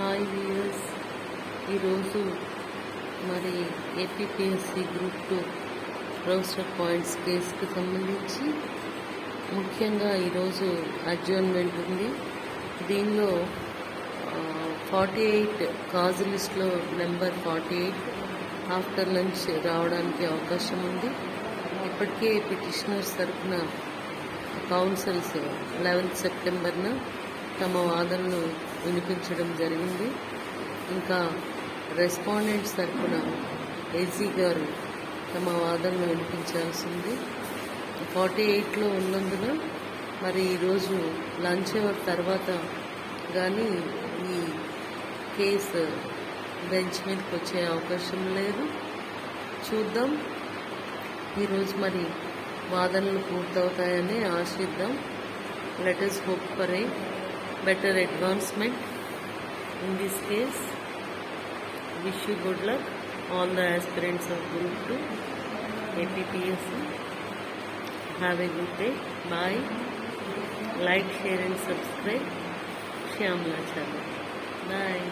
Hi viewers, ఈరోజు మరి APPSC group 2 roster points కేసుకి సంబంధించి ముఖ్యంగా ఈరోజు అడ్జర్న్మెంట్ ఉంది. దీనిలో 48 కాజు లిస్ట్లో నెంబర్ 48 ఆఫ్టర్ లంచ్ రావడానికి అవకాశం ఉంది. ఇప్పటికే పిటిషనర్స్ తరఫున కౌన్సిల్స్ 11 సెప్టెంబర్న తమ వాదనలు వినిపించడం జరిగింది. ఇంకా రెస్పాండెంట్స్ తరఫున ఏజీ గారు తమ వాదనలు వినిపించాల్సింది. 48లో ఉన్నందున మరి ఈరోజు లంచ్ అవర్ తర్వాత కానీ ఈ కేసు బెంచ్ మీదకి వచ్చే అవకాశం లేదు. చూద్దాం, ఈరోజు మరి వాదనలు పూర్తవుతాయని ఆశిద్దాం. Let us hope for a better advancement in this case. Wish you good luck, all the aspirants of Group 2 APPSC. Have a good day. Bye. Like, share and subscribe Shyamla channel. Bye.